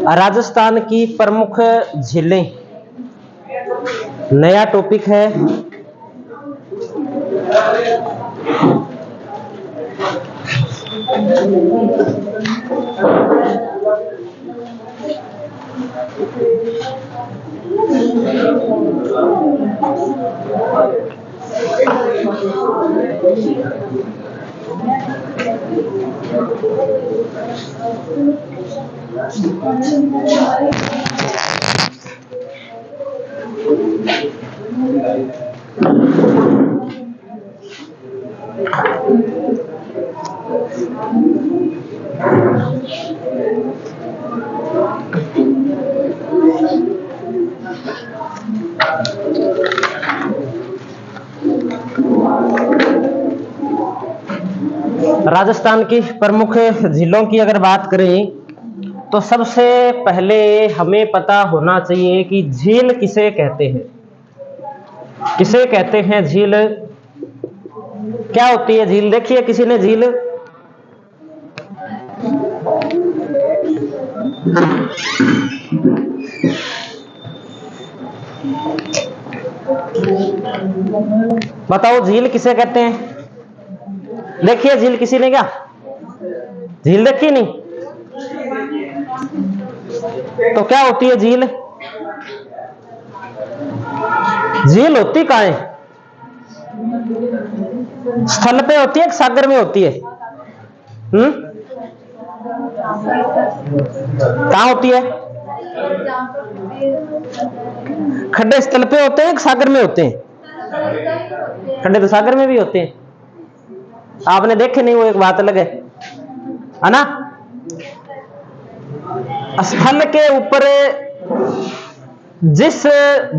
राजस्थान की प्रमुख झीलें, नया टॉपिक है। राजस्थान की प्रमुख झीलों की अगर बात करें तो सबसे पहले हमें पता होना चाहिए कि झील किसे कहते हैं। किसे कहते हैं झील? क्या होती है झील? देखिए किसी ने झील बताओ, झील किसे कहते हैं? देखिए झील किसी ने क्या झील देखी नहीं? तो क्या होती है झील? झील होती कहाँ है? स्थल पे होती है कि सागर में होती है? कहाँ होती है? खड्डे स्थल पे होते हैं कि सागर में होते हैं? खड्डे तो सागर में भी होते हैं, आपने देखे नहीं, वो एक बात अलग है ना। स्थल के ऊपर जिस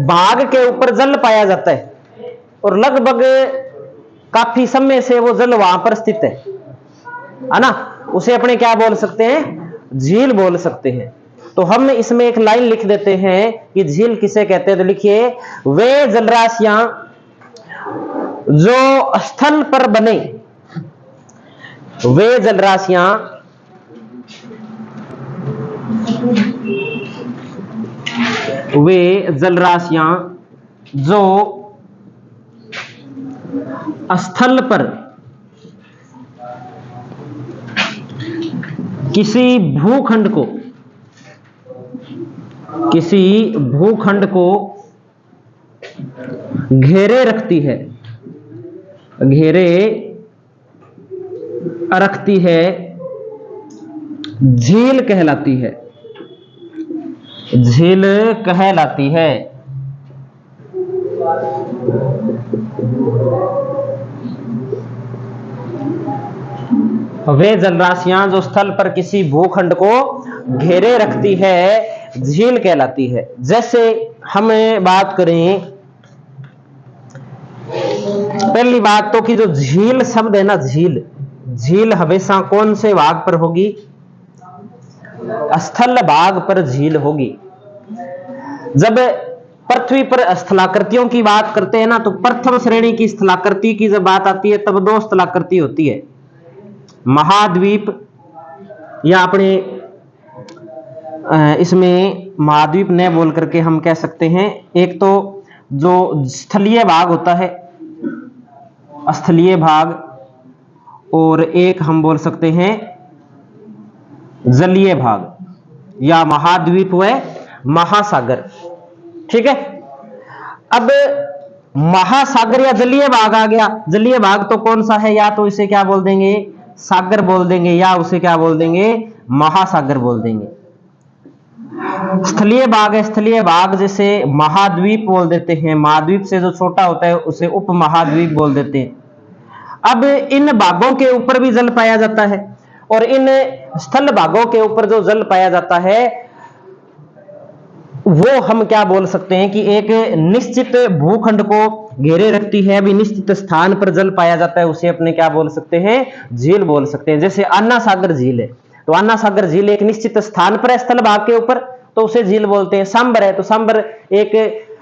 भाग के ऊपर जल पाया जाता है और लगभग काफी समय से वो जल वहां पर स्थित है ना, उसे अपने क्या बोल सकते हैं? झील बोल सकते हैं। तो हम इसमें एक लाइन लिख देते हैं कि झील किसे कहते हैं। तो लिखिए, वे जलराशियां जो स्थल पर बने, वे जलराशियां जो स्थल पर किसी भूखंड को घेरे रखती है, झील कहलाती है। झील कहलाती है। वे जलराशियां जो स्थल पर किसी भूखंड को घेरे रखती है, झील कहलाती है। जैसे हम बात करें, पहली बात तो कि जो झील शब्द है ना, झील हमेशा कौन से भाग पर होगी? स्थल भाग पर झील होगी। जब पृथ्वी पर स्थलाकृतियों की बात करते हैं ना, तो प्रथम श्रेणी की स्थलाकृति की जब बात आती है तब दो स्थलाकृति होती है, महाद्वीप, या अपने इसमें महाद्वीप न बोल करके हम कह सकते हैं, एक तो जो स्थलीय भाग होता है, स्थलीय भाग, और एक हम बोल सकते हैं जलीय भाग, या महाद्वीप व महासागर। ठीक है। अब महासागर या जलीय भाग आ गया। जलीय भाग तो कौन सा है? या तो इसे क्या बोल देंगे? सागर बोल देंगे, या उसे क्या बोल देंगे? महासागर बोल देंगे। स्थलीय भाग है, स्थलीय भाग जैसे महाद्वीप बोल देते हैं, महाद्वीप से जो छोटा होता है उसे उपमहाद्वीप बोल देते हैं। अब इन भागों के ऊपर भी जल पाया जाता है, और इन स्थल भागों के ऊपर जो जल पाया जाता है वो हम क्या बोल सकते हैं कि एक निश्चित भूखंड को घेरे रखती है, अभी निश्चित स्थान पर जल पाया जाता है, उसे अपने क्या बोल सकते हैं? झील बोल सकते हैं। जैसे अन्ना सागर झील है, तो अन्ना सागर झील एक निश्चित स्थान पर है स्थल भाग के ऊपर, तो उसे झील बोलते हैं। सांबर है तो सांबर एक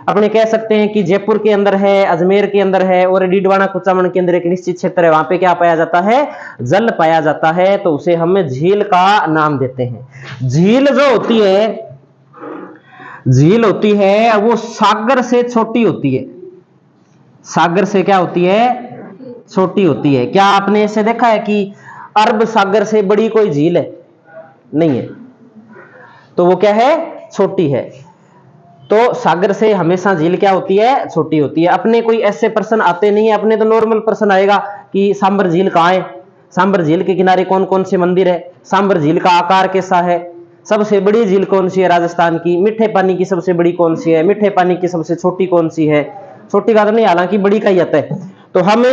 अपने कह सकते हैं कि जयपुर के अंदर है, अजमेर के अंदर है, और डीडवाना कुचामन के अंदर एक निश्चित क्षेत्र है, वहां पे क्या पाया जाता है, जल पाया जाता है, तो उसे हम झील का नाम देते हैं। झील जो होती है, झील होती है वो सागर से छोटी होती है। सागर से क्या होती है, छोटी होती है। क्या आपने ऐसे देखा है कि अरब सागर से बड़ी कोई झील है? नहीं है, तो वो क्या है, छोटी है। तो सागर से हमेशा झील क्या होती है, छोटी होती है। अपने कोई ऐसे प्रश्न आते नहीं है, अपने तो नॉर्मल प्रश्न आएगा कि सांबर झील कहाँ है, सांबर झील के किनारे कौन कौन से मंदिर है, सांबर झील का आकार कैसा है, सबसे बड़ी झील कौन सी है राजस्थान की, मीठे पानी की सबसे बड़ी कौन सी है, मीठे पानी की सबसे छोटी कौन सी है। छोटी का तो नहीं, हालांकि बड़ी का ही आता है। तो हम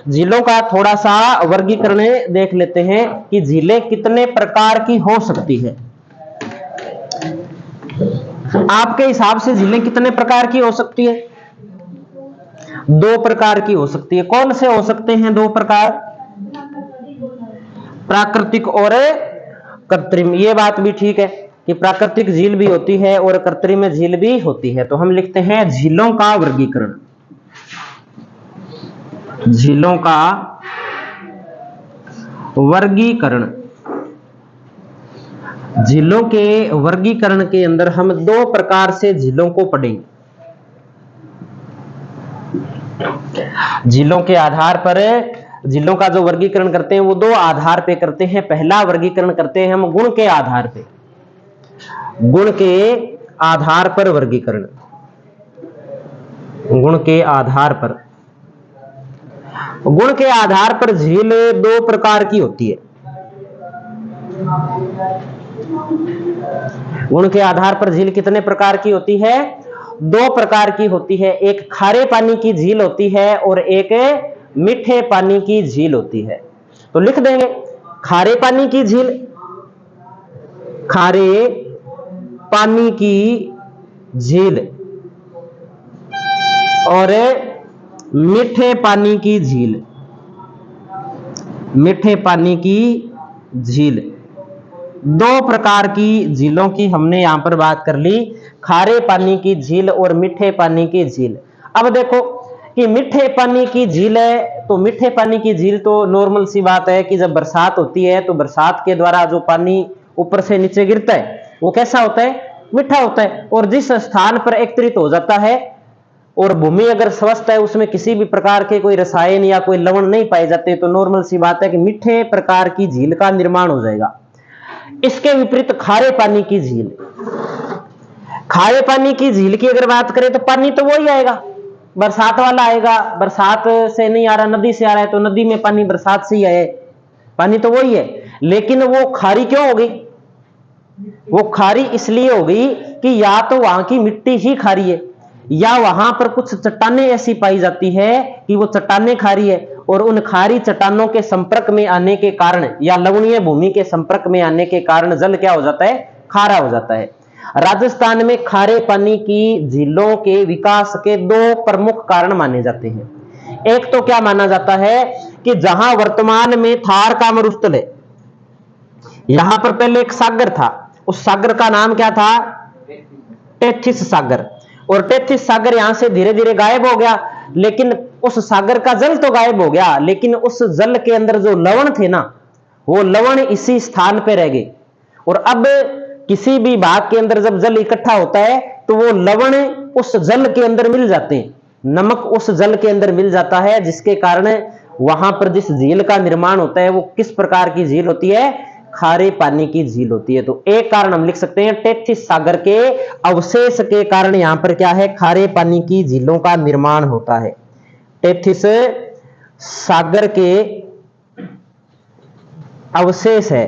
झीलों का थोड़ा सा वर्गीकरण देख लेते हैं कि झीलें कितने प्रकार की हो सकती है। आपके हिसाब से झीलें कितने प्रकार की हो सकती है? 2 प्रकार की हो सकती है। कौन से हो सकते हैं 2 प्रकार? प्राकृतिक और कृत्रिम। ये बात भी ठीक है कि प्राकृतिक झील भी होती है और कृत्रिम झील भी होती है। तो हम लिखते हैं झीलों का वर्गीकरण। झीलों का वर्गीकरण। झीलों के वर्गीकरण के अंदर हम 2 प्रकार से झीलों को पढ़ेंगे। झीलों के आधार पर झीलों का जो वर्गीकरण करते हैं वो 2 आधार पे करते हैं। पहला वर्गीकरण करते हैं हम गुण के आधार पे। गुण के आधार पर वर्गीकरण। गुण के आधार पर, गुण के आधार पर झील 2 प्रकार की होती है। गुण के आधार पर झील कितने प्रकार की होती है? 2 प्रकार की होती है। एक खारे पानी की झील होती है और एक मीठे पानी की झील होती है। तो लिख देंगे खारे पानी की झील, खारे पानी की झील, और मीठे पानी की झील। मीठे पानी की झील, 2 प्रकार की झीलों की हमने यहां पर बात कर ली, खारे पानी की झील और मीठे पानी की झील। अब देखो कि मीठे पानी की झील है, तो मीठे पानी की झील तो नॉर्मल सी बात है कि जब बरसात होती है तो बरसात के द्वारा जो पानी ऊपर से नीचे गिरता है वो कैसा होता है, मीठा होता है। और जिस स्थान पर एकत्रित हो जाता है और भूमि अगर स्वस्थ है, उसमें किसी भी प्रकार के कोई रसायन या कोई लवण नहीं पाए जाते, तो नॉर्मल सी बात है कि मीठे प्रकार की झील का निर्माण हो जाएगा। इसके विपरीत खारे पानी की झील, खारे पानी की झील की अगर बात करें तो पानी तो वही आएगा, बरसात वाला आएगा। बरसात से नहीं आ रहा, नदी से आ रहा है, तो नदी में पानी बरसात से ही आए, पानी तो वही है। लेकिन वो खारी क्यों हो गई? वो खारी इसलिए हो गई कि या तो वहां की मिट्टी ही खारी है, या वहां पर कुछ चट्टानें ऐसी पाई जाती है कि वो चट्टानें खारी है, और उन खारी चट्टानों के संपर्क में आने के कारण या लवणीय भूमि के संपर्क में आने के कारण जल क्या हो जाता है, खारा हो जाता है। राजस्थान में खारे पानी की झीलों के विकास के 2 प्रमुख कारण माने जाते हैं। एक तो क्या माना जाता है कि जहां वर्तमान में थार का मरुस्थल है, यहां पर पहले एक सागर था, उस सागर का नाम क्या था, टेथिस सागर। और टेथिस सागर यहां से धीरे धीरे गायब हो गया, लेकिन उस सागर का जल तो गायब हो गया, लेकिन उस जल के अंदर जो लवण थे ना, वो लवण इसी स्थान पे रह गए। और अब किसी भी भाग के अंदर जब जल इकट्ठा होता है तो वो लवण उस जल के अंदर मिल जाते हैं, नमक उस जल के अंदर मिल जाता है, जिसके कारण वहां पर जिस झील का निर्माण होता है वो किस प्रकार की झील होती है, खारे पानी की झील होती है। तो एक कारण हम लिख सकते हैं टेथिस सागर के अवशेष के कारण यहां पर क्या है, खारे पानी की झीलों का निर्माण होता है। टेथिस सागर के अवशेष है।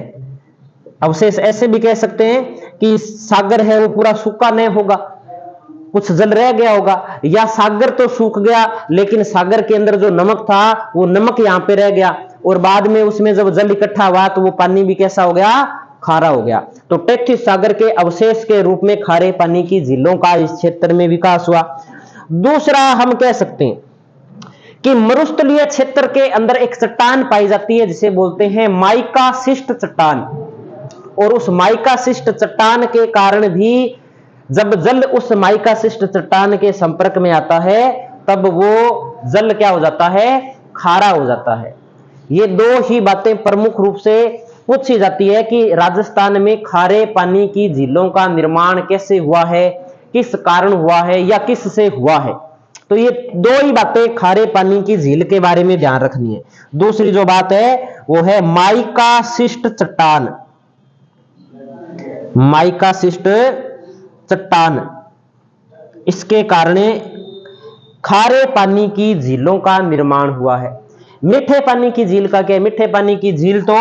अवशेष ऐसे भी कह सकते हैं कि सागर है वो पूरा सूखा नहीं होगा, कुछ जल रह गया होगा, या सागर तो सूख गया लेकिन सागर के अंदर जो नमक था वो नमक यहां पे रह गया, और बाद में उसमें जब जल इकट्ठा हुआ तो वो पानी भी कैसा हो गया, खारा हो गया। तो टेथिस सागर के अवशेष के रूप में खारे पानी की झीलों का इस क्षेत्र में विकास हुआ। दूसरा हम कह सकते हैं कि मरुस्थलीय क्षेत्र के अंदर एक चट्टान पाई जाती है जिसे बोलते हैं माइका शिस्ट चट्टान। और उस माइकासिस्ट चट्टान के कारण भी जब जल उस माइकासिस्ट चट्टान के संपर्क में आता है तब वो जल क्या हो जाता है, खारा हो जाता है। ये दो ही बातें प्रमुख रूप से पूछी जाती है कि राजस्थान में खारे पानी की झीलों का निर्माण कैसे हुआ है, किस कारण हुआ है या किस से हुआ है। तो ये दो ही बातें खारे पानी की झील के बारे में ध्यान रखनी है। दूसरी जो बात है वो है माइकासिस्ट चट्टान, माइकासिस्ट चट्टान, इसके कारण खारे पानी की झीलों का निर्माण हुआ है। मीठे पानी की झील का क्या है? मीठे पानी की झील तो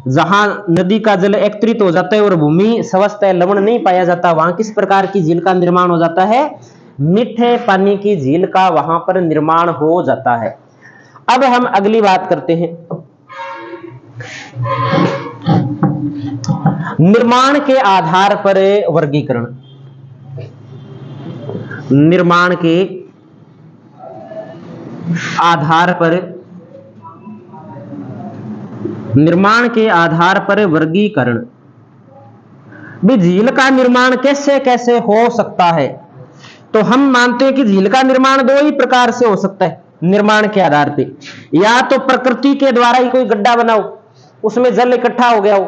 जहां नदी का जल एकत्रित हो जाता है और भूमि स्वस्थ है, लवण नहीं पाया जाता, वहां किस प्रकार की झील का निर्माण हो जाता है? मीठे पानी की झील का वहां पर निर्माण हो जाता है। अब हम अगली बात करते हैं, निर्माण के आधार पर वर्गीकरण। निर्माण के आधार पर, निर्माण के आधार पर वर्गीकरण। भी झील का निर्माण कैसे कैसे हो सकता है? तो हम मानते हैं कि झील का निर्माण दो ही प्रकार से हो सकता है निर्माण के आधार पे। या तो प्रकृति के द्वारा ही कोई गड्ढा बनाओ, उसमें जल इकट्ठा हो गया हो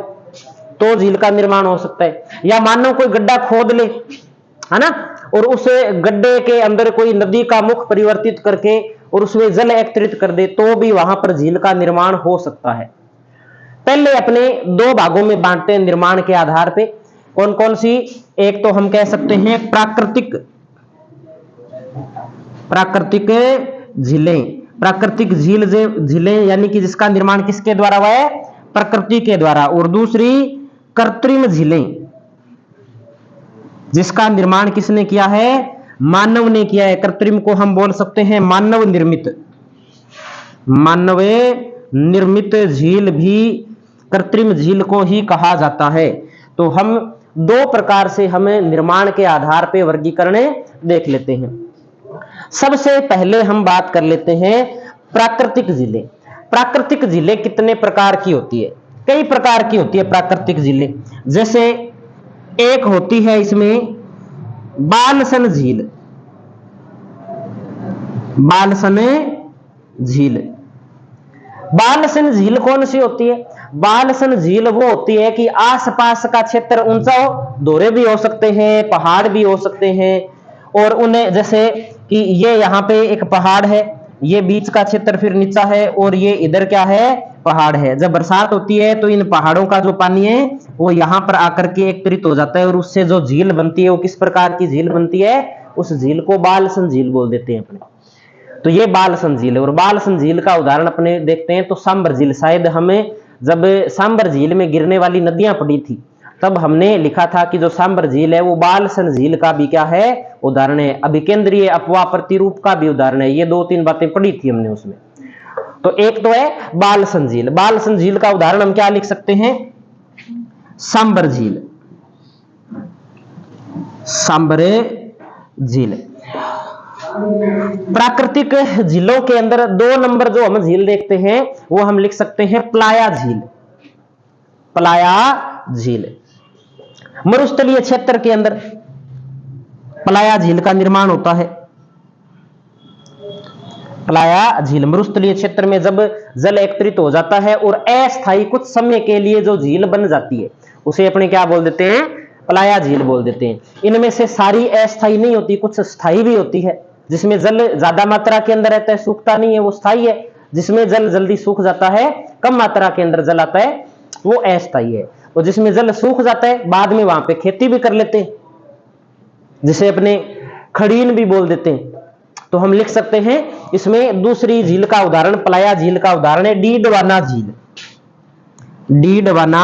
तो झील का निर्माण हो सकता है, या मानो कोई गड्ढा खोद ले, है ना, और उस गड्ढे के अंदर कोई नदी का मुख परिवर्तित करके और उसमें जल एकत्रित कर दे तो भी वहां पर झील का निर्माण हो सकता है। पहले अपने दो भागों में बांटते हैं निर्माण के आधार पे। कौन कौन सी? एक तो हम कह सकते हैं प्राकृतिक, प्राकृतिक झीलें, प्राकृतिक झीलें यानी कि जिसका निर्माण किसके द्वारा हुआ है? प्रकृति के द्वारा। और दूसरी कृत्रिम झीलें, जिसका निर्माण किसने किया है? मानव ने किया है। कृत्रिम को हम बोल सकते हैं मानव निर्मित, मानव निर्मित झील भी कृत्रिम झील को ही कहा जाता है। तो हम दो प्रकार से हमें निर्माण के आधार पर वर्गीकरण देख लेते हैं। सबसे पहले हम बात कर लेते हैं प्राकृतिक झीलें। प्राकृतिक झीलें कितने प्रकार की होती है? कई प्रकार की होती है प्राकृतिक झीलें। जैसे एक होती है इसमें बालसन झील, बालसन झील। बालसन झील कौन सी होती है? बालसन झील वो होती है कि आसपास का क्षेत्र ऊंचा हो, दोहरे भी हो सकते हैं, पहाड़ भी हो सकते हैं, और उन्हें जैसे कि ये यहाँ पे एक पहाड़ है, ये बीच का क्षेत्र फिर नीचा है, और ये इधर क्या है? पहाड़ है। जब बरसात होती है तो इन पहाड़ों का जो पानी है वो यहाँ पर आकर के एकत्रित हो जाता है और उससे जो झील बनती है वो किस प्रकार की झील बनती है? उस झील को बालसन झील बोल देते हैं अपने। तो ये बालसन झील है। और बालसन झील का उदाहरण अपने देखते हैं तो सांबर झील। शायद हमें जब सांबर झील में गिरने वाली नदियां पड़ी थी तब हमने लिखा था कि जो सांबर झील है वो बालसन झील का भी क्या है? उदाहरण है। अभिकेंद्रीय अपवाह प्रतिरूप का भी उदाहरण है। ये दो तीन बातें पढ़ी थी हमने उसमें। तो एक तो है बालसन झील। बालसन झील का उदाहरण हम क्या लिख सकते हैं? सांबर झील, सांबर झील। प्राकृतिक झीलों के अंदर दो नंबर जो हम झील देखते हैं वो हम लिख सकते हैं प्लाया झील, प्लाया झील। मरुस्थलीय क्षेत्र के अंदर प्लाया झील का निर्माण होता है। प्लाया झील मरुस्थलीय क्षेत्र में जब जल एकत्रित हो जाता है और अस्थायी कुछ समय के लिए जो झील बन जाती है उसे अपने क्या बोल देते हैं? प्लाया झील बोल देते हैं। इनमें से सारी अस्थायी नहीं होती, कुछ स्थायी भी होती है, जिसमें जल ज्यादा मात्रा के अंदर रहता है, सूखता नहीं है, वो स्थायी है। जिसमें जल जल्दी सूख जाता है, कम मात्रा के अंदर जल आता है, वो अस्थायी है। और जिसमें जल सूख जाता है बाद में वहां पे खेती भी कर लेते हैं, जिसे अपने खड़ीन भी बोल देते हैं। तो हम लिख सकते हैं इसमें दूसरी झील का उदाहरण, प्लाया झील का उदाहरण है डीडवाना झील, डीडवाना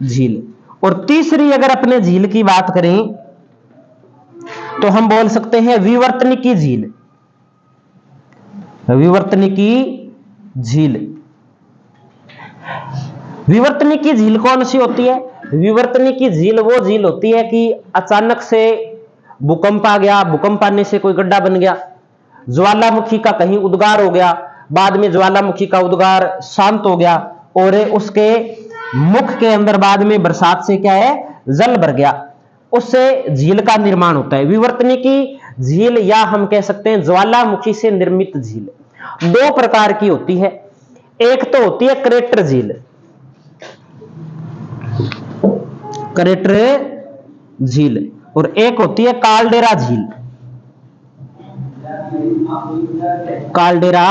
झील। और तीसरी अगर अपने झील की बात करें तो हम बोल सकते हैं विवर्तनिकी झील, विवर्तनिकी झील। विवर्तनिकी झील कौन सी होती है? विवर्तनिकी झील वो झील होती है कि अचानक से भूकंप आ गया, भूकंप आने से कोई गड्ढा बन गया, ज्वालामुखी का कहीं उद्गार हो गया, बाद में ज्वालामुखी का उद्गार शांत हो गया और उसके मुख के अंदर बाद में बरसात से क्या है, जल भर गया, उससे झील का निर्माण होता है। विवर्तनिकी झील या हम कह सकते हैं ज्वालामुखी से निर्मित झील दो प्रकार की होती है। एक तो होती है क्रेटर झील, क्रेटर झील, और एक होती है काल्डेरा झील, काल्डेरा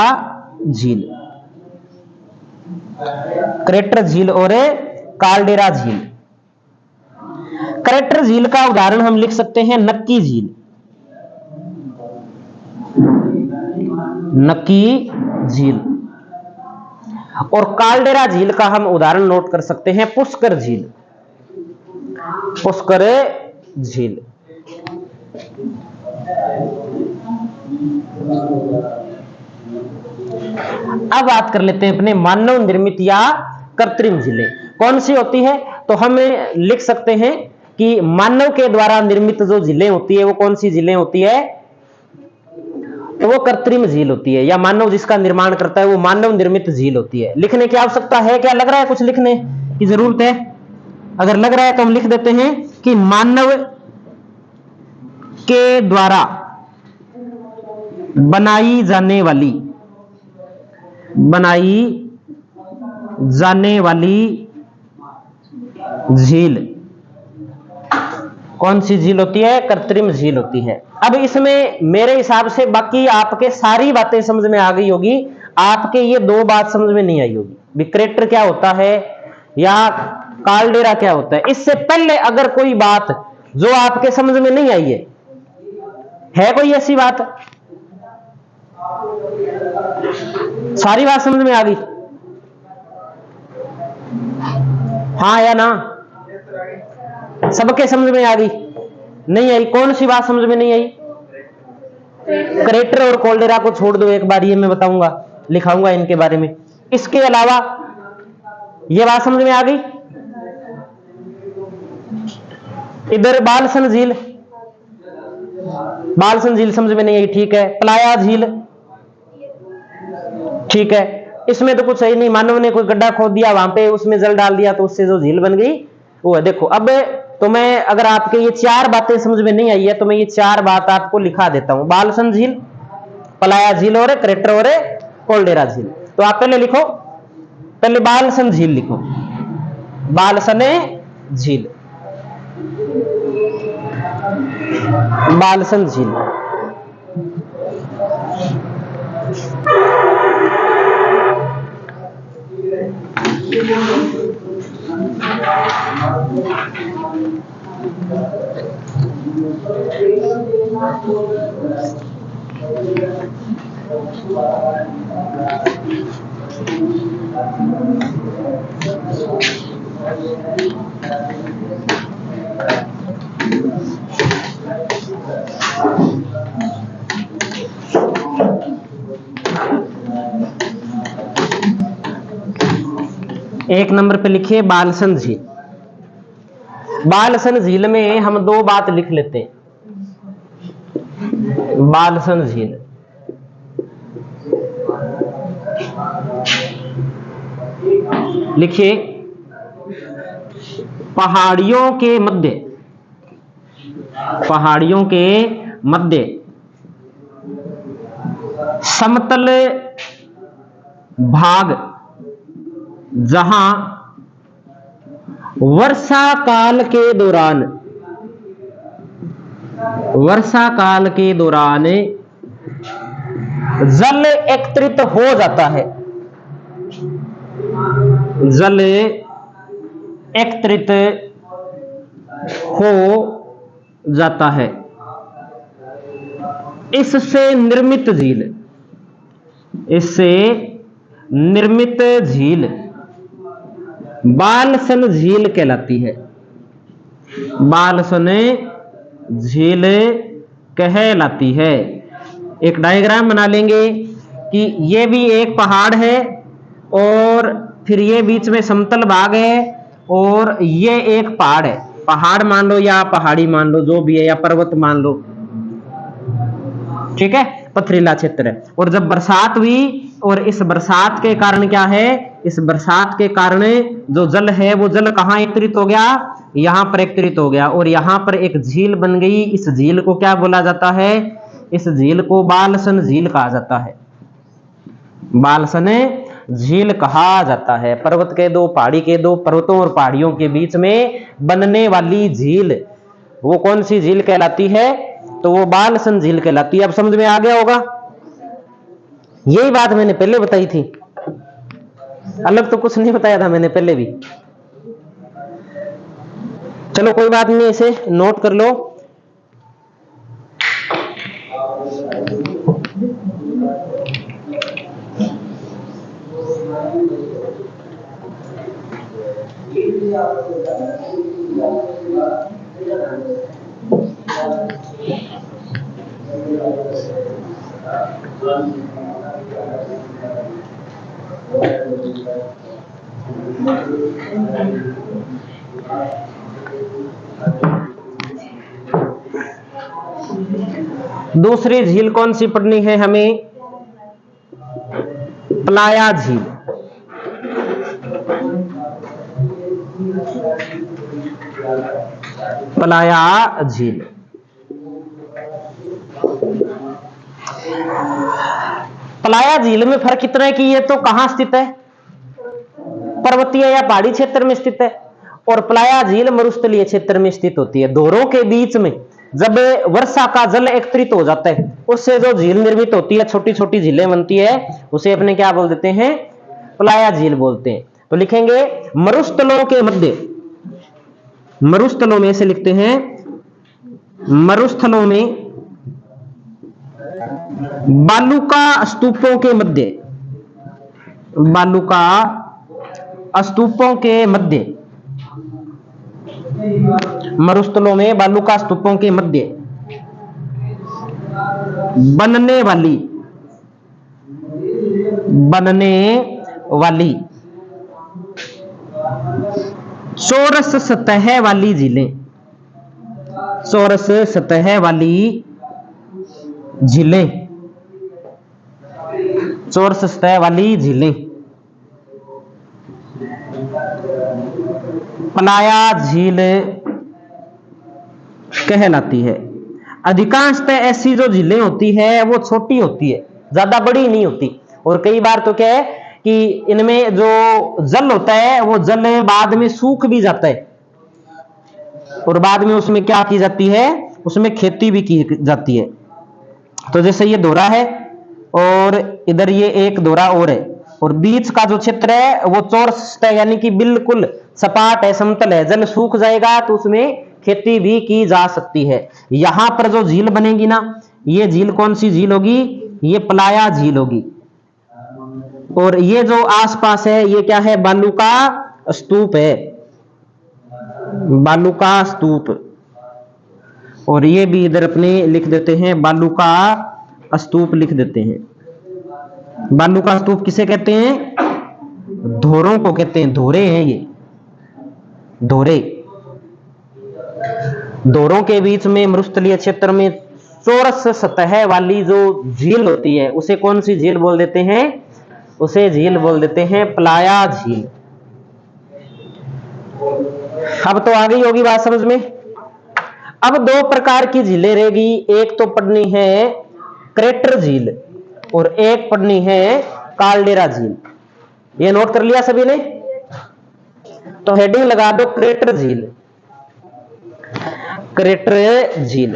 झील। क्रेटर झील और काल्डेरा झील। क्रेटर झील का उदाहरण हम लिख सकते हैं नक्की झील, नक्की झील, और काल्डेरा झील का हम उदाहरण नोट कर सकते हैं पुष्कर झील, पुष्कर झील। अब बात कर लेते हैं अपने मानव निर्मित या कृत्रिम झीलें कौन सी होती है। तो हम लिख सकते हैं कि मानव के द्वारा निर्मित जो झीलें होती है वो कौन सी झीलें होती है, तो वो कृत्रिम झील होती है, या मानव जिसका निर्माण करता है वो मानव निर्मित झील होती है। लिखने की आवश्यकता है क्या, लग रहा है कुछ लिखने की जरूरत है? अगर लग रहा है तो हम लिख देते हैं कि मानव के द्वारा बनाई जाने वाली झील कौन सी झील होती है, कृत्रिम झील होती है। अब इसमें मेरे हिसाब से बाकी आपके सारी बातें समझ में आ गई होगी, आपके ये दो बात समझ में नहीं आई होगी, विक्रेटर क्या होता है या काल्डेरा क्या होता है। इससे पहले अगर कोई बात जो आपके समझ में नहीं आई है कोई ऐसी बात, सारी बात समझ में आ गई, हाँ या ना, सबके समझ में आ गई? नहीं आई, कौन सी बात समझ में नहीं आई? क्रेटर और कॉल्डेरा को छोड़ दो, एक बार ये मैं बताऊंगा, लिखाऊंगा इनके बारे में। इसके अलावा ये बात समझ में आ गई? इधर बालसन झील, बालसन झील समझ में नहीं आई, ठीक है। प्लाया झील, ठीक है, इसमें तो कुछ सही नहीं, मानव ने कोई गड्ढा खोद दिया, वहां पे उसमें जल डाल दिया तो उससे जो झील बन गई वो है। देखो अब तो मैं अगर आपके ये चार बातें समझ में नहीं आई है तो मैं ये चार बात आपको लिखा देता हूं, बालसन झील, प्लाया झील और क्रेटर और कॉल्डेरा झील। तो आप पहले लिखो, पहले बालसन झील लिखो, बालसन झील, बालसन झील। एक नंबर पे लिखिए बालसन झील। बालसन झील में हम दो बात लिख लेते हैं। बालसन झील, लिखिए पहाड़ियों के मध्य समतल भाग जहां वर्षा काल के दौरान जल एकत्रित हो जाता है, जल एकत्रित हो जाता है, इससे निर्मित झील बालसन झील कहलाती है, बालसन झील कहलाती है। एक डायग्राम बना लेंगे कि ये भी एक पहाड़ है और फिर ये बीच में समतल भाग है और ये एक पहाड़ है, पहाड़ मान लो या पहाड़ी मान लो जो भी है, या पर्वत मान लो, ठीक है, पथरीला क्षेत्र है। और जब बरसात हुई और इस बरसात के कारण क्या है इस बरसात के कारण जो जल है वो जल कहाँ एकत्रित हो गया, यहां पर एकत्रित हो गया और यहां पर एक झील बन गई। इस झील को क्या बोला जाता है, इस झील को बालसन झील कहा जाता है, बालसन झील कहा जाता है। पर्वत के दो, पहाड़ी के दो, पर्वतों और पहाड़ियों के बीच में बनने वाली झील वो कौन सी झील कहलाती है, तो वो बालसन झील कहलाती है। अब समझ में आ गया होगा, यही बात मैंने पहले बताई थी, अलग तो कुछ नहीं बताया था मैंने पहले भी। चलो कोई बात नहीं, इसे नोट कर लो। दूसरी झील कौन सी पढ़नी है हमें, प्लाया झील। प्लाया झील, प्लाया झील में फर्क इतना है कि ये तो कहां स्थित है, पर्वतीय या पहाड़ी क्षेत्र में स्थित है, और प्लाया झील मरुस्थलीय क्षेत्र में स्थित होती है। दोनों के बीच में जब वर्षा का जल एकत्रित हो जाता है, उससे जो झील निर्मित होती है, छोटी छोटी झीलें बनती है, उसे अपने क्या बोल देते हैं, प्लाया झील बोलते हैं। तो लिखेंगे मरुस्थलों के मध्य, मरुस्थलों में से लिखते हैं, मरुस्थलों में बालुका स्तूपों के मध्य, बालुका स्तूपों के मध्य, मरुस्थलों में बालुका स्तूपों के मध्य बनने वाली, बनने वाली चौरस सतह वाली झीलें, चौरस सतह वाली झीलें, चौरस सतह वाली झीलें प्लाया झील कहलाती है। अधिकांशतः ऐसी जो झीलें होती है वो छोटी होती है, ज्यादा बड़ी नहीं होती, और कई बार तो क्या है कि इनमें जो जल होता है वो जल बाद में सूख भी जाता है, और बाद में उसमें क्या की जाती है, उसमें खेती भी की जाती है। तो जैसे ये दोहरा है और इधर ये एक दोहरा और है, और बीच का जो क्षेत्र है वो चौरस है, यानी कि बिल्कुल सपाट है, समतल है, जल सूख जाएगा तो उसमें खेती भी की जा सकती है। यहां पर जो झील बनेगी ना, ये झील कौन सी झील होगी, ये प्लाया झील होगी। और ये जो आसपास है ये क्या है, बालुका स्तूप है, बालुका स्तूप, और ये भी इधर अपने लिख देते हैं, बालुका स्तूप लिख देते हैं। बालुका स्तूप किसे कहते हैं, धोरों को कहते हैं, धोरे हैं ये, धोरे। दोरों के बीच में मरुस्थलीय क्षेत्र में चौरस सतह वाली जो झील होती है उसे कौन सी झील बोल देते हैं, उसे झील बोल देते हैं प्लाया झील। अब तो आ गई होगी बात समझ में। अब दो प्रकार की झीलें रहेगी, एक तो पढ़नी है क्रेटर झील और एक पढ़नी है काल्डेरा झील। ये नोट कर लिया सभी ने, तो हेडिंग लगा दो क्रेटर झील, क्रेटर झील।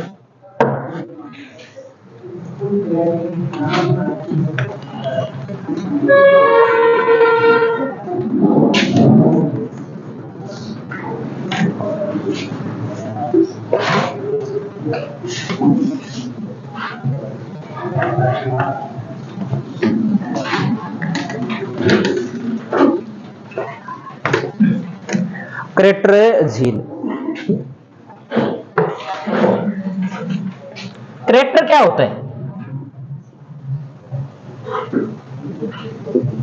क्रेटर झील, क्रेटर क्या होता है,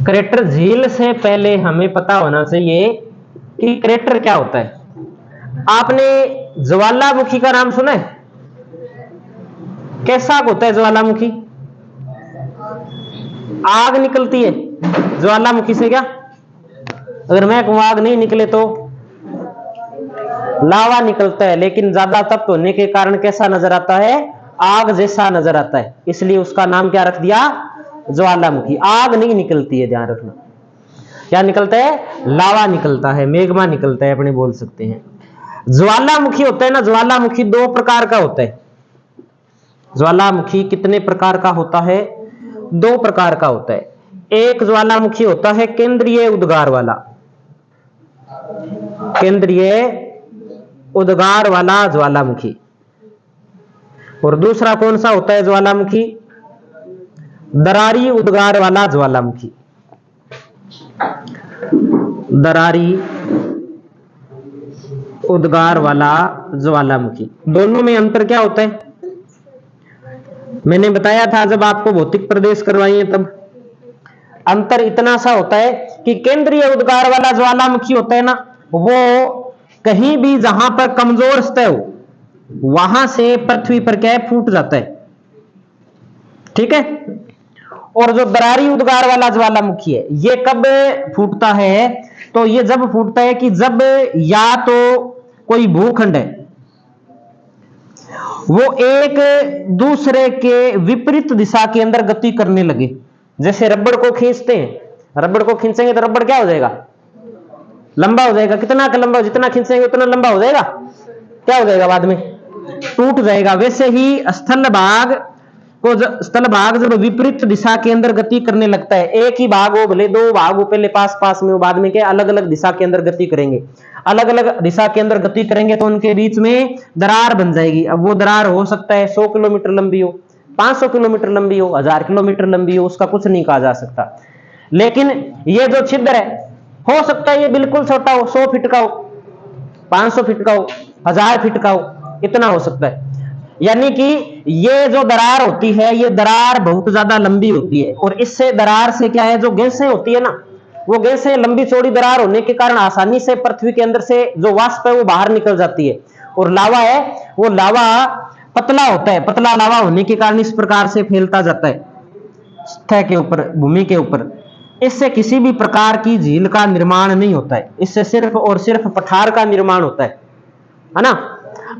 क्रेटर झील से पहले हमें पता होना चाहिए कि क्रेटर क्या होता है। आपने ज्वालामुखी का नाम सुना है, कैसा होता है ज्वालामुखी, आग निकलती है ज्वालामुखी से, क्या अगर मैघवाग नहीं निकले तो लावा निकलता है, लेकिन ज्यादा तप्त होने के कारण कैसा नजर आता है? आग जैसा नजर आता है, इसलिए उसका नाम क्या रख दिया? ज्वालामुखी। आग नहीं निकलती है, ध्यान रखना। क्या निकलता है? लावा निकलता है, मेघमा निकलता है, अपने बोल सकते हैं। ज्वालामुखी होता है ना, ज्वालामुखी दो प्रकार का होता है। ज्वालामुखी कितने प्रकार का होता है? दो प्रकार का होता है। एक ज्वालामुखी होता है केंद्रीय उद्गार वाला, केंद्रीय उद्गार वाला ज्वालामुखी। और दूसरा कौन सा होता है ज्वालामुखी? दरारी उद्गार वाला ज्वालामुखी। दरारी उद्गार वाला ज्वालामुखी, दोनों में अंतर क्या होता है? मैंने बताया था जब आपको भौतिक प्रदेश करवाइए तब। अंतर इतना सा होता है कि केंद्रीय उद्गार वाला ज्वालामुखी होता है ना, वो कहीं भी जहां पर कमजोर सतह हो वहां से पृथ्वी पर क्या है? फूट जाता है, ठीक है। और जो दरारी उद्गार वाला ज्वालामुखी है, ये कब फूटता है? तो ये जब फूटता है कि जब या तो कोई भूखंड है वो एक दूसरे के विपरीत दिशा के अंदर गति करने लगे। जैसे रबड़ को खींचते हैं, रबड़ को खींचेंगे तो रबड़ क्या हो जाएगा? लंबा हो जाएगा। कितना का लंबा? जितना खींचेंगे उतना लंबा हो जाएगा। क्या हो जाएगा? बाद में टूट जाएगा। वैसे ही स्थल भाग जब विपरीत दिशा के अंदर गति करने लगता है, एक ही भाग हो भले दो भाग हो पहले पास पास में हो, बाद में क्या अलग अलग दिशा के अंदर गति करेंगे। अलग अलग दिशा के अंदर गति करेंगे तो उनके बीच में दरार बन जाएगी। अब वो दरार हो सकता है 100 किलोमीटर लंबी हो, 500 किलोमीटर लंबी हो, 1000 किलोमीटर लंबी हो, उसका कुछ नहीं कहा जा सकता। लेकिन ये जो छिद्र है, हो सकता है ये बिल्कुल छोटा हो, 100 फीट का हो, 500 फीट का हो, 1000 फीट का हो, इतना हो सकता है। यानी कि ये जो दरार होती है, ये दरार बहुत ज्यादा लंबी होती है। और इससे दरार से क्या है, जो गैसें होती है ना, वो गैसें लंबी चौड़ी दरार होने के कारण आसानी से पृथ्वी के अंदर से जो वाष्प है वो बाहर निकल जाती है। और लावा है, वो लावा पतला होता है, पतला लावा होने के कारण इस प्रकार से फैलता जाता है सतह के ऊपर, भूमि के ऊपर। इससे किसी भी प्रकार की झील का निर्माण नहीं होता है, इससे सिर्फ और सिर्फ पठार का निर्माण होता है ना।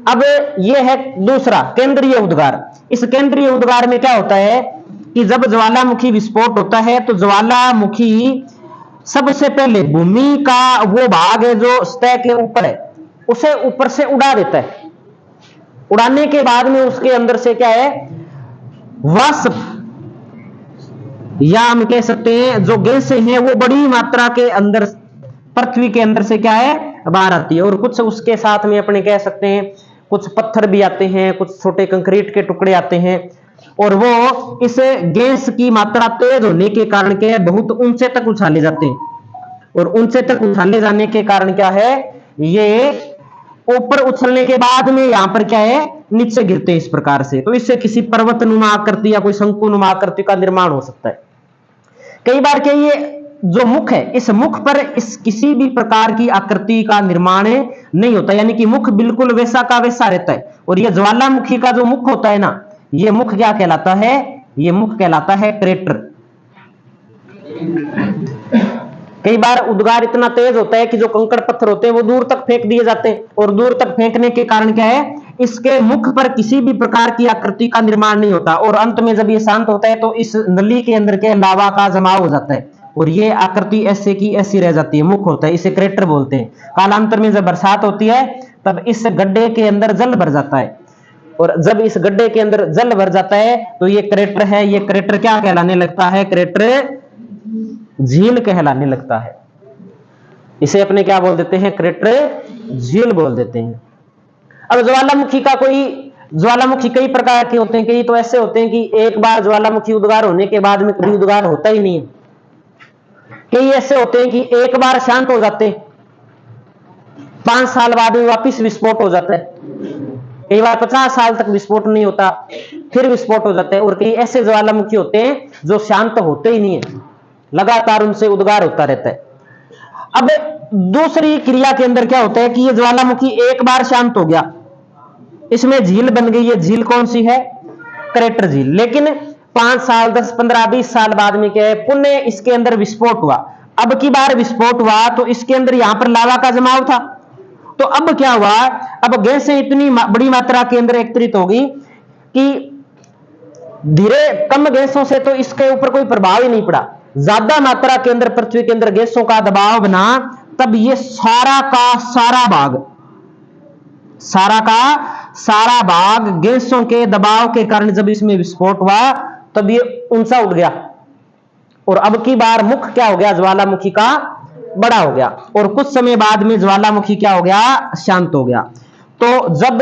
अब यह है दूसरा केंद्रीय उद्गार। इस केंद्रीय उद्गार में क्या होता है कि जब ज्वालामुखी विस्फोट होता है तो ज्वालामुखी सबसे पहले भूमि का वो भाग है जो सतह के ऊपर है, उसे ऊपर से उड़ा देता है। उड़ाने के बाद में उसके अंदर से क्या है, वाष्प, या हम कह सकते हैं जो गैसें हैं वो बड़ी मात्रा के अंदर पृथ्वी के अंदर से क्या है, बाहर आती है। और कुछ उसके साथ में अपने कह सकते हैं कुछ पत्थर भी आते हैं, कुछ छोटे कंक्रीट के टुकड़े आते हैं। और वो इस गैस की मात्रा तेज होने के कारण क्या है, बहुत ऊंचे तक उछाले जाते हैं। और ऊंचे तक उछाले जाने के कारण क्या है, ये ऊपर उछलने के बाद में यहां पर क्या है, नीचे गिरते हैं इस प्रकार से। तो इससे किसी पर्वतनुमा आकृति या कोई शंकुनुमा आकृति का निर्माण हो सकता है। कई बार क्या ये जो मुख है, इस मुख पर इस किसी भी प्रकार की आकृति का निर्माण नहीं होता, यानी कि मुख बिल्कुल वैसा का वैसा रहता है। और ये ज्वालामुखी का जो मुख होता है ना, ये मुख क्या कहलाता है, ये मुख कहलाता है क्रेटर। कई बार उद्गार इतना तेज होता है कि जो कंकड़ पत्थर होते हैं वो दूर तक फेंक दिए जाते हैं। और दूर तक फेंकने के कारण क्या है, इसके मुख पर किसी भी प्रकार की आकृति का निर्माण नहीं होता। और अंत में जब ये शांत होता है तो इस नली के अंदर के लावा का जमाव हो जाता है और ये आकृति ऐसे की ऐसी रह जाती है, मुख होता है, इसे क्रेटर बोलते हैं। कालांतर में जब बरसात होती है तब इस गड्ढे के अंदर जल भर जाता है। और जब इस गड्ढे के अंदर जल भर जाता है तो ये क्रेटर है, ये क्रेटर क्या कहलाने लगता है, क्रेटर झील कहलाने लगता है। इसे अपने क्या बोल देते हैं, क्रेटर झील बोल देते हैं। अब ज्वालामुखी का ज्वालामुखी कई प्रकार के होते हैं। कई तो ऐसे होते हैं कि एक बार ज्वालामुखी उद्गार होने के बाद में कभी उद्गार होता ही नहीं है। कई ऐसे होते हैं कि एक बार शांत हो जाते हैं, 5 साल बाद में वापिस विस्फोट हो जाता है। कई बार 50 साल तक विस्फोट नहीं होता, फिर विस्फोट हो जाता है। और कई ऐसे ज्वालामुखी होते हैं जो शांत होते ही नहीं है, लगातार उनसे उद्गार होता रहता है। अब दूसरी क्रिया के अंदर क्या होता है कि ये ज्वालामुखी एक बार शांत हो गया, इसमें झील बन गई। ये झील कौन सी है, क्रेटर झील। लेकिन 5 साल 10 15 20 साल बाद में क्या है, पुनः इसके अंदर विस्फोट हुआ। अब की बार विस्फोट हुआ तो इसके अंदर यहां पर लावा का जमाव था। तो अब क्या हुआ, अब गैसें इतनी बड़ी मात्रा के अंदर एकत्रित होगी कि धीरे कम गैसों से तो इसके ऊपर कोई प्रभाव ही नहीं पड़ा। ज्यादा मात्रा के अंदर पृथ्वी के अंदर गैसों का दबाव बना, तब ये सारा का सारा भाग गैसों के दबाव के कारण जब इसमें विस्फोट हुआ तब ये ऊंचा उठ गया। और अब की बार मुख क्या हो गया, ज्वालामुखी का बड़ा हो गया। और कुछ समय बाद में ज्वालामुखी क्या हो गया, शांत हो गया। तो जब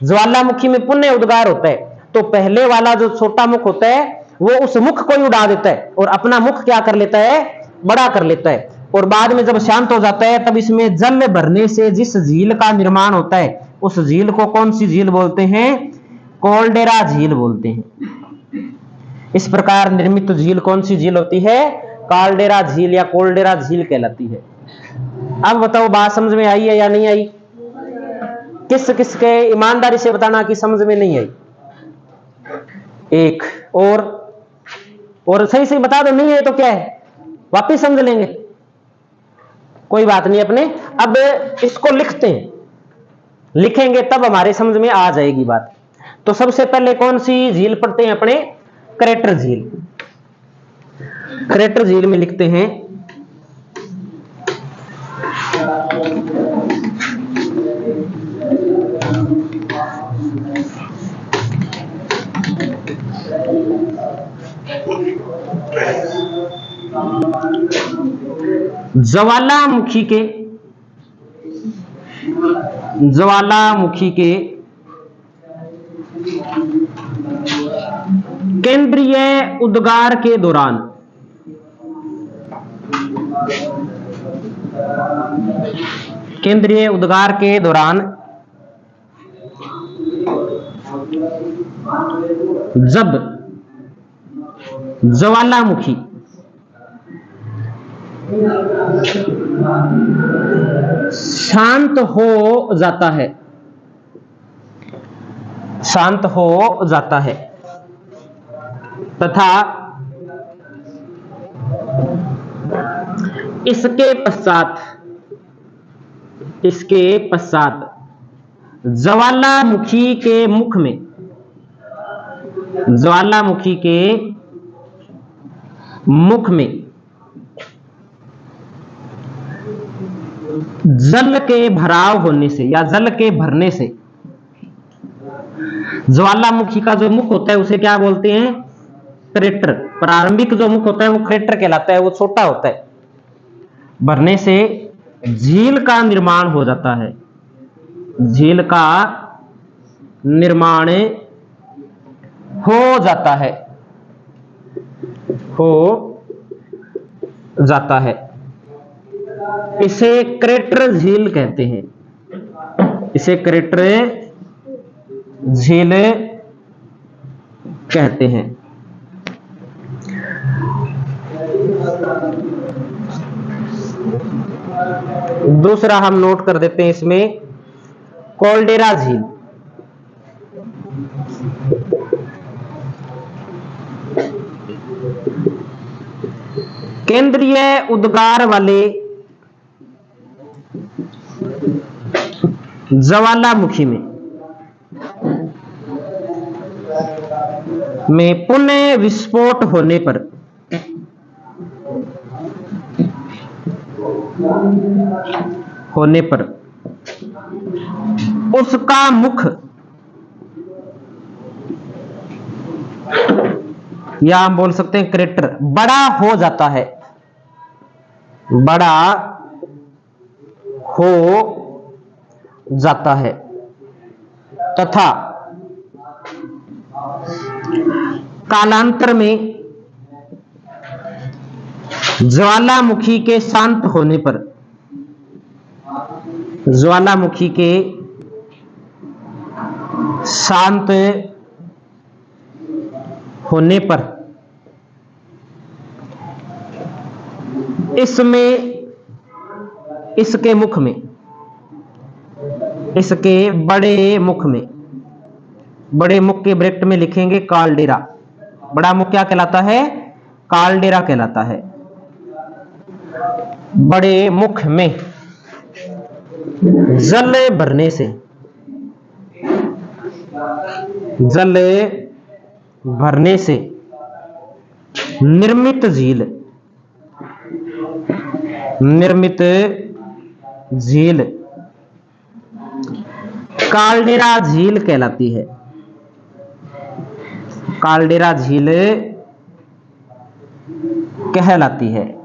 ज्वालामुखी में पुनः उद्गार होता है तो पहले वाला जो छोटा मुख होता है वो उस मुख को ही उड़ा देता है और अपना मुख क्या कर लेता है, बड़ा कर लेता है। और बाद में जब शांत हो जाता है तब इसमें जल भरने से जिस झील का निर्माण होता है उस झील को कौन सी झील बोलते हैं, कोल्डेरा झील बोलते हैं। इस प्रकार निर्मित झील कौन सी झील होती है, काल्डेरा झील या कोल्डेरा झील कहलाती है। अब बताओ बात समझ में आई है या नहीं आई? किस किस के ईमानदारी से बताना कि समझ में नहीं आई। एक और सही सही बता दो, नहीं है तो क्या है, वापिस समझ लेंगे, कोई बात नहीं। अपने अब इसको लिखते हैं, लिखेंगे तब हमारे समझ में आ जाएगी बात। तो सबसे पहले कौन सी झील पढ़ते हैं अपने, क्रेटर झील। क्रेटर झील में लिखते हैं ज्वालामुखी के केंद्रीय उद्गार के दौरान जब ज्वालामुखी शांत हो जाता है तथा इसके पश्चात ज्वालामुखी के मुख में जल के भराव होने से या जल के भरने से, ज्वालामुखी का जो मुख होता है उसे क्या बोलते हैं, क्रेटर। प्रारंभिक जो मुख होता है वो क्रेटर कहलाता है, वो छोटा होता है। भरने से झील का निर्माण हो जाता है, झील का निर्माण हो जाता है। इसे क्रेटर झील कहते हैं, इसे क्रेटर झील कहते हैं। दूसरा हम नोट कर देते हैं इसमें, कोल्डेरा झील। केंद्रीय उद्गार वाले ज्वालामुखी में पुनः विस्फोट होने पर उसका मुख या हम बोल सकते हैं क्रेटर बड़ा हो जाता है तथा कालांतर में ज्वालामुखी के शांत होने पर इसके बड़े मुख के ब्रैकेट में लिखेंगे काल्डेरा। बड़ा मुख क्या कहलाता है, काल्डेरा कहलाता है। बड़े मुख में जल भरने से, जल भरने से निर्मित झील, निर्मित झील कालडेरा झील कहलाती है। कालडेरा झील कहलाती है।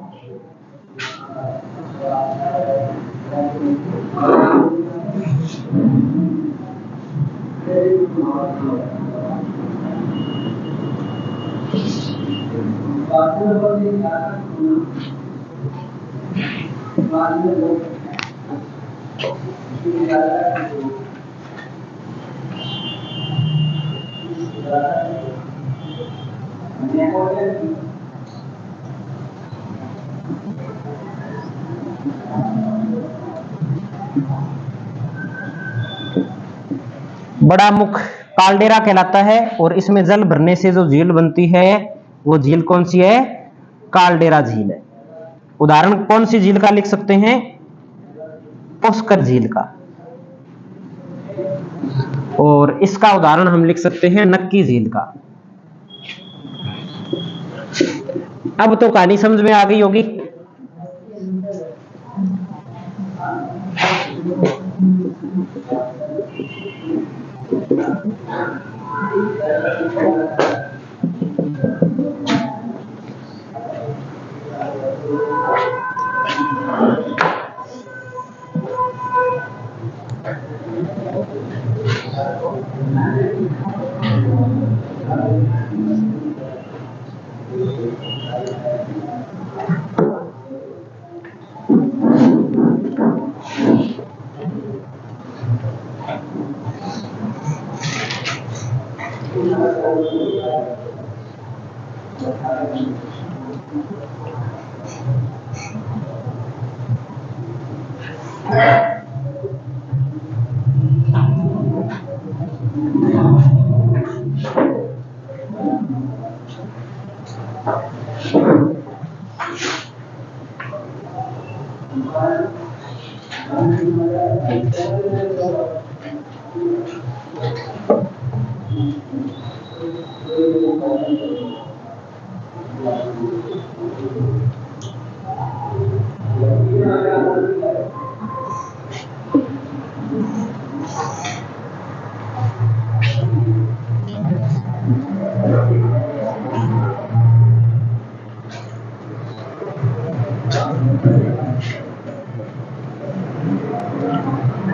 बड़ा मुख कालडेरा कहलाता है और इसमें जल भरने से जो झील बनती है वो झील कौन सी है? कालडेरा झील है। उदाहरण कौन सी झील का लिख सकते हैं? पुष्कर झील का। और इसका उदाहरण हम लिख सकते हैं नक्की झील का। अब तो कहानी समझ में आ गई होगी।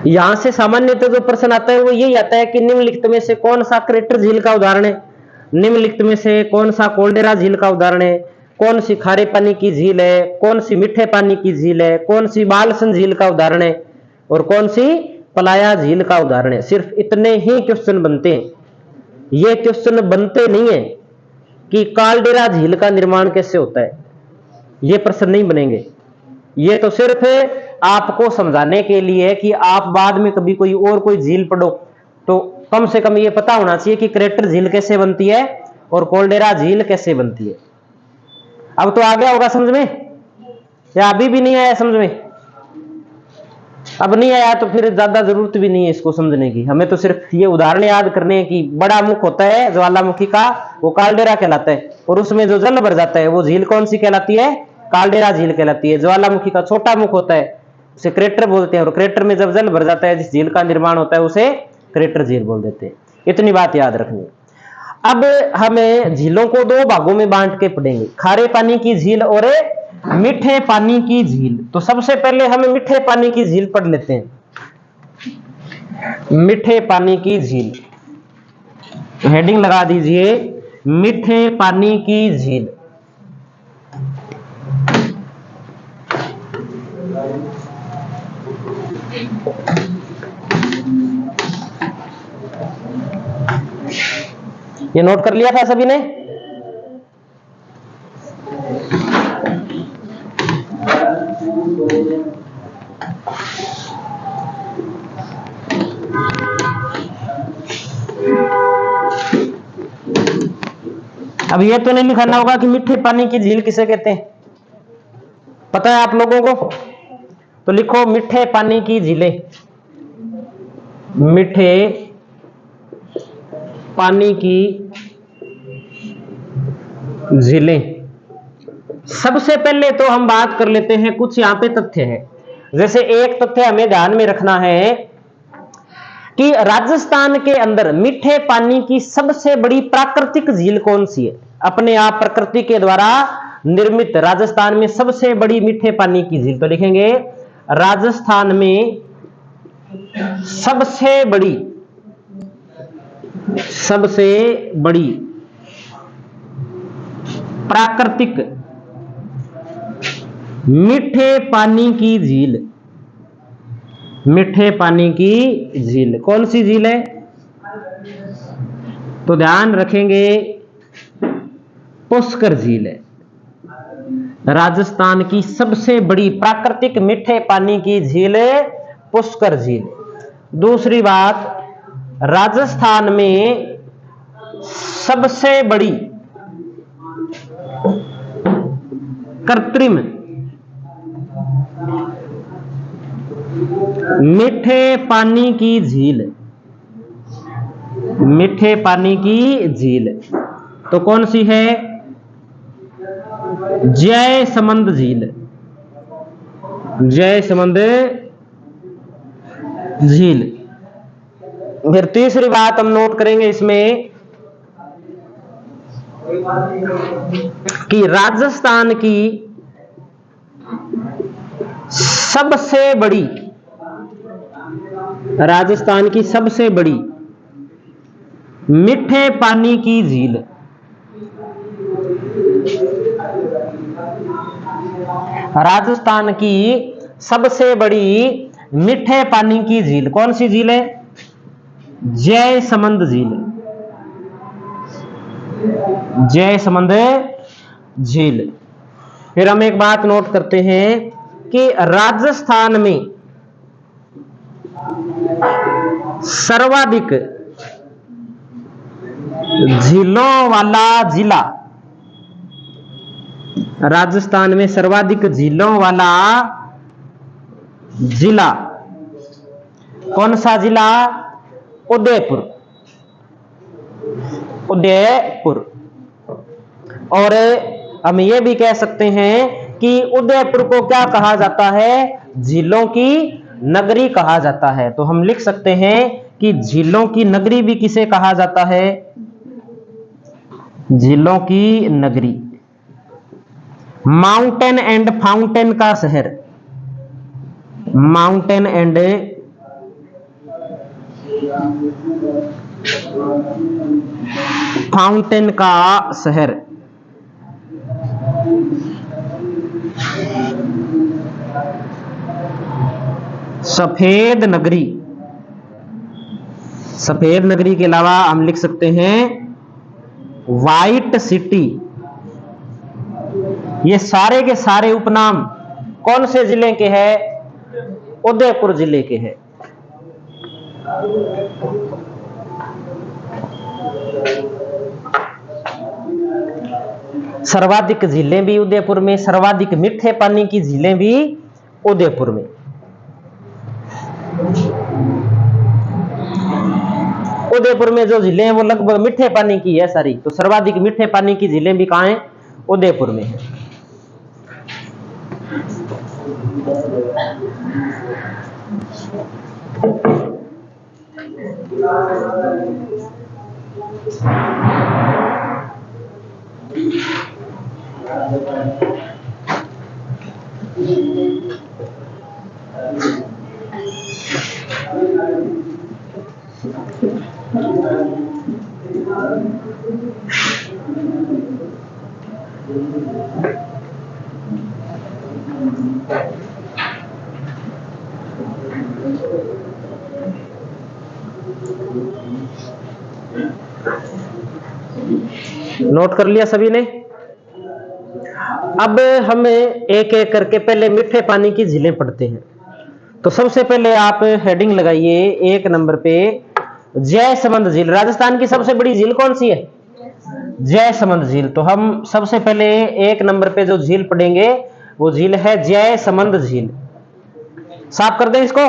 यहां से सामान्यतः जो प्रश्न आता है वो यही आता है कि निम्नलिखित में से कौन सा क्रेटर झील का उदाहरण है? निम्नलिखित में से कौन सा कोल्डेरा झील का उदाहरण है? कौन सी खारे पानी की झील है? कौन सी मीठे पानी की झील है? कौन सी बालसन झील का उदाहरण है? और कौन सी पलाया झील का उदाहरण है? सिर्फ इतने ही क्वेश्चन बनते हैं। ये क्वेश्चन बनते नहीं है कि कालडेरा झील का निर्माण कैसे होता है, ये प्रश्न नहीं बनेंगे। ये तो सिर्फ आपको समझाने के लिए कि आप बाद में कभी कोई और कोई झील पढ़ो तो कम से कम ये पता होना चाहिए कि क्रेटर झील कैसे बनती है और कोल्डेरा झील कैसे बनती है। अब तो आ गया होगा समझ में, या अभी भी नहीं आया समझ में? अब नहीं आया तो फिर ज्यादा जरूरत भी नहीं है इसको समझने की। हमें तो सिर्फ ये उदाहरण याद करने हैं कि बड़ा मुख होता है ज्वालामुखी का, वो कालडेरा कहलाता है, और उसमें जो जल भर जाता है वो झील कौन सी कहलाती है? कालडेरा झील कहलाती है। ज्वालामुखी का छोटा मुख होता है उसे क्रेटर बोलते हैं, और क्रेटर में जब जल भर जाता है जिस झील का निर्माण होता है उसे क्रेटर झील बोल देते हैं। इतनी बात याद रखनी। अब हमें झीलों को दो भागों में बांट के पढ़ेंगे, खारे पानी की झील और मीठे पानी की झील। तो सबसे पहले हम मीठे पानी की झील पढ़ लेते हैं। मीठे पानी की झील, हेडिंग लगा दीजिए मीठे पानी की झील। ये नोट कर लिया था सभी ने? अब ये तो नहीं लिखाना होगा कि मीठे पानी की झील किसे कहते हैं, पता है आप लोगों को? तो लिखो मीठे पानी की झीलें। मीठे पानी की झीलें। सबसे पहले तो हम बात कर लेते हैं, कुछ यहां पे तथ्य है। जैसे एक तथ्य हमें ध्यान में रखना है कि राजस्थान के अंदर मीठे पानी की सबसे बड़ी प्राकृतिक झील कौन सी है? अपने आप प्रकृति के द्वारा निर्मित राजस्थान में सबसे बड़ी मीठे पानी की झील, तो लिखेंगे राजस्थान में सबसे बड़ी प्राकृतिक मीठे पानी की झील। मीठे पानी की झील कौन सी झील है? तो ध्यान रखेंगे पुष्कर झील है। राजस्थान की सबसे बड़ी प्राकृतिक मीठे पानी की झील है पुष्कर झील। दूसरी बात, राजस्थान में सबसे बड़ी कृत्रिम मीठे पानी की झील। मीठे पानी की झील तो कौन सी है? जयसमंद झील। जयसमंद झील। फिर तीसरी बात हम नोट करेंगे इसमें कि राजस्थान की सबसे बड़ी मीठे पानी की झील। राजस्थान की सबसे बड़ी मीठे पानी की झील कौन सी झील है? जयसमंद झील। जयसमंद झील। फिर हम एक बात नोट करते हैं कि राजस्थान में सर्वाधिक झीलों वाला जिला। राजस्थान में सर्वाधिक झीलों वाला जिला कौन सा जिला? उदयपुर। उदयपुर। और हम ये भी कह सकते हैं कि उदयपुर को क्या कहा जाता है? झीलों की नगरी कहा जाता है। तो हम लिख सकते हैं कि झीलों की नगरी भी किसे कहा जाता है? झीलों की नगरी। माउंटेन एंड फाउंटेन का शहर। माउंटेन एंड फाउंटेन का शहर। सफेद नगरी। सफेद नगरी के अलावा हम लिख सकते हैं व्हाइट सिटी। ये सारे के सारे उपनाम कौन से जिले के हैं? उदयपुर जिले के हैं। सर्वाधिक झीलें भी उदयपुर में, सर्वाधिक मीठे पानी की झीलें भी उदयपुर में। उदयपुर में जो झीलें हैं वो लगभग मीठे पानी की है सारी, तो सर्वाधिक मीठे पानी की झीलें भी कहां हैं? उदयपुर में है। नोट कर लिया सभी ने? अब हम एक एक करके पहले मीठे पानी की झीलें पढ़ते हैं। तो सबसे पहले आप हेडिंग लगाइए 1 नंबर पे, जयसमंद झील। राजस्थान की सबसे बड़ी झील कौन सी है? जयसमंद झील। तो हम सबसे पहले 1 नंबर पे जो झील पढ़ेंगे वो झील है जयसमंद झील। साफ कर दें इसको।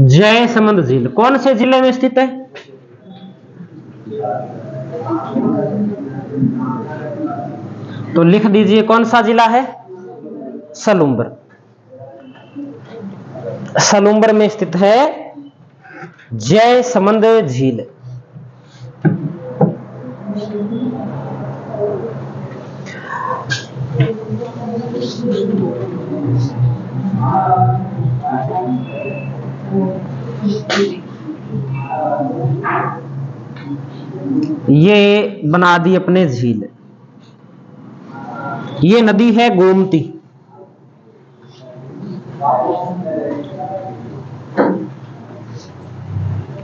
जयसमंद झील कौन से जिले में स्थित है? तो लिख दीजिए कौन सा जिला है? सलूम्बर। सलूम्बर में स्थित है जयसमंद झील। ये बना दी अपने झील। ये नदी है गोमती।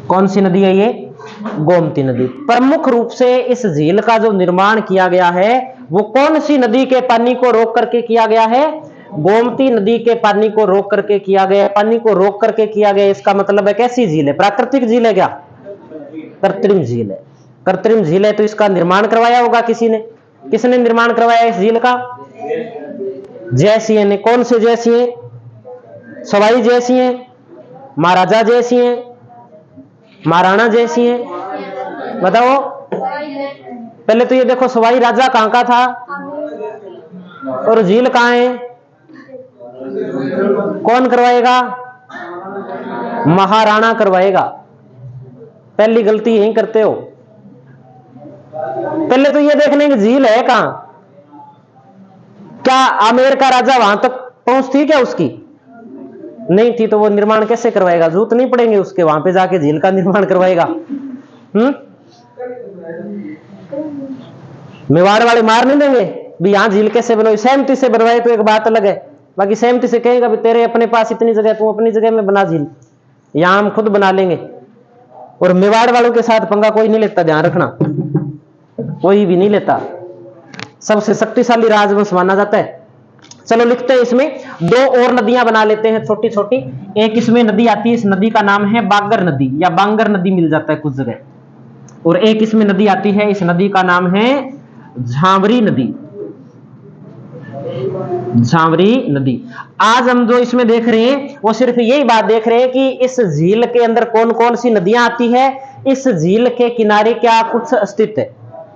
कौन सी नदी है ये? गोमती नदी। प्रमुख रूप से इस झील का जो निर्माण किया गया है वो कौन सी नदी के पानी को रोक करके किया गया है? गोमती नदी के पानी को रोक करके किया गया। पानी को रोक करके किया गया, इसका मतलब है कैसी झील है? प्राकृतिक झील है क्या? कृत्रिम झील है। कृत्रिम झील है तो इसका निर्माण करवाया होगा किसी ने। किसने निर्माण करवाया इस झील का? जयसिंह ने। कौन से जयसिंह? सवाई जयसिंह, महाराजा जयसिंह, महाराणा जयसिंह? बताओ। पहले तो ये देखो सवाई राजा कहां का था और झील कहां है? कौन करवाएगा? महाराणा करवाएगा। पहली गलती यही करते हो। पहले तो ये देखने की झील है कहां। क्या आमेर का राजा वहां तक पहुंच थी क्या उसकी? नहीं थी, तो वो निर्माण कैसे करवाएगा? जरूरत नहीं पड़ेंगे उसके, वहां पे जाके झील का निर्माण करवाएगा। मेवाड़ वाले मार नहीं देंगे भी यहां झील कैसे बनवाई? सहमति से बनवाए तो एक बात अलग है, बाकी सहमति से कहेगा भी तेरे अपने पास इतनी जगह, तू अपनी जगह में बना झील, यहां हम खुद बना लेंगे। और मेवाड़ वालों के साथ पंगा कोई नहीं लेता, ध्यान रखना, कोई भी नहीं लेता। सबसे शक्तिशाली राजवंश माना जाता है। चलो लिखते हैं इसमें दो और नदियां बना लेते हैं छोटी छोटी। एक इसमें नदी आती है, इस नदी का नाम है बागर नदी या बांगर नदी मिल जाता है कुछ जगह। और एक इसमें नदी आती है, इस नदी का नाम है झांवरी नदी। झांवरी नदी। आज हम जो इसमें देख रहे हैं वो सिर्फ यही बात देख रहे हैं कि इस झील के अंदर कौन कौन सी नदियां आती है, इस झील के किनारे क्या कुछ अस्तित्व है।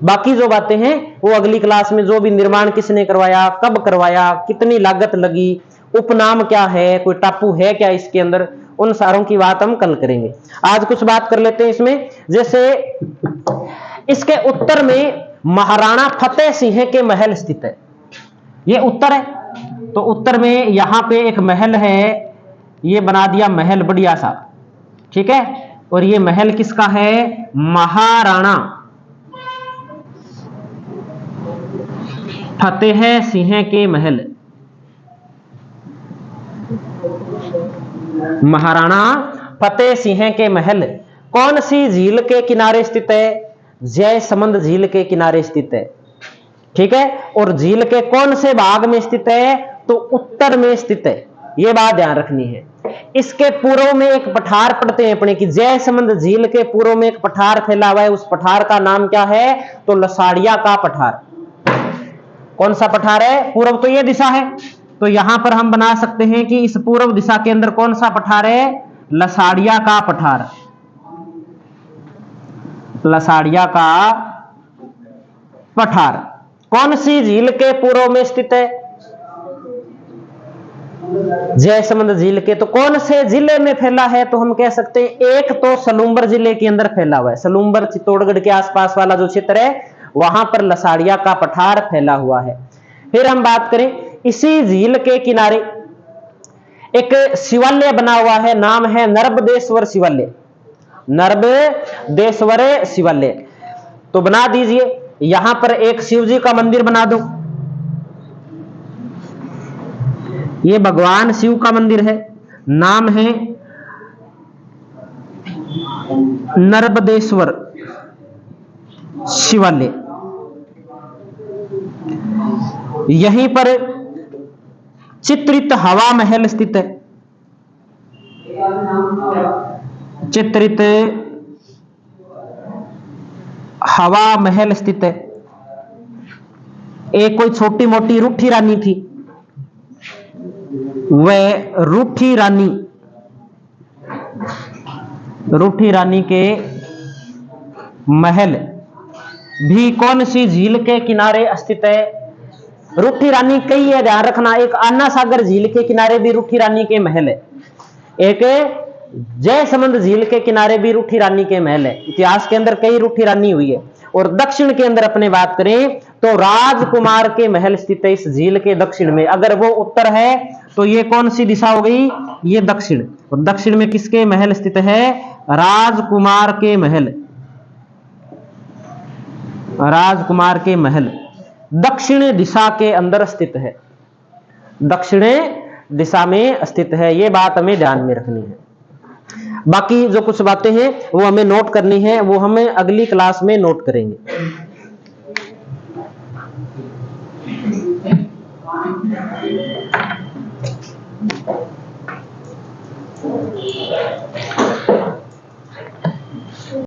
बाकी जो बातें हैं वो अगली क्लास में, जो भी निर्माण किसने करवाया, कब करवाया, कितनी लागत लगी, उपनाम क्या है, कोई टापू है क्या इसके अंदर, उन सारों की बात हम कल करेंगे। आज कुछ बात कर लेते हैं इसमें। जैसे इसके उत्तर में महाराणा फतेह सिंह के महल स्थित है। ये उत्तर है, तो उत्तर में यहां पे एक महल है, ये बना दिया महल बढ़िया सा, ठीक है। और ये महल किसका है? महाराणा फतेह सिंह के महल। महाराणा फतेह सिंह के महल कौन सी झील के किनारे स्थित है? जयसमंद झील के किनारे स्थित है, ठीक है। और झील के कौन से भाग में स्थित है? तो उत्तर में स्थित है। यह बात ध्यान रखनी है। इसके पूर्व में एक पठार पढ़ते हैं अपने की, जयसमंद झील के पूर्व में एक पठार फैला हुआ है, उस पठार का नाम क्या है? तो लसाड़िया का पठार। कौन सा पठार है? पूर्व तो यह दिशा है, तो यहां पर हम बना सकते हैं कि इस पूर्व दिशा के अंदर कौन सा पठार है? लसाड़िया का पठार। लसाड़िया का पठार कौन सी झील के पूर्व में स्थित है? जयसमंद झील के। तो कौन से जिले में फैला है? तो हम कह सकते हैं एक तो सलूम्बर जिले के अंदर फैला हुआ है। सलूम्बर चित्तौड़गढ़ के आसपास वाला जो क्षेत्र है वहां पर लसाड़िया का पठार फैला हुआ है। फिर हम बात करें इसी झील के किनारे एक शिवालय बना हुआ है, नाम है नर्मदेश्वर शिवालय, नर्मदेश्वर शिवालय। तो बना दीजिए, यहां पर एक शिव जी का मंदिर बना दो, ये भगवान शिव का मंदिर है, नाम है नर्मदेश्वर शिवालय। यहीं पर चित्रित हवा महल स्थित है, चित्रित हवा महल स्थित है। एक कोई छोटी मोटी रूठी रानी थी, वह रूठी रानी के महल भी कौन सी झील के किनारे स्थित है? रूठी रानी कई है, ध्यान रखना, एक अन्ना सागर झील के किनारे भी रूठी रानी के महल है, एक जयसमंद झील के किनारे भी रूठी रानी के महल है। इतिहास के अंदर कई रूठी रानी हुई है। और दक्षिण के अंदर अपने बात करें तो राजकुमार के महल स्थित है इस झील के दक्षिण में। अगर वो उत्तर है तो ये कौन सी दिशा हो गई? ये दक्षिण। और दक्षिण में किसके महल स्थित है? राजकुमार के महल, राजकुमार के महल दक्षिण दिशा के अंदर स्थित है, दक्षिण दिशा में स्थित है। ये बात हमें ध्यान में रखनी है। बाकी जो कुछ बातें हैं वो हमें नोट करनी है, वो हमें अगली क्लास में नोट करेंगे।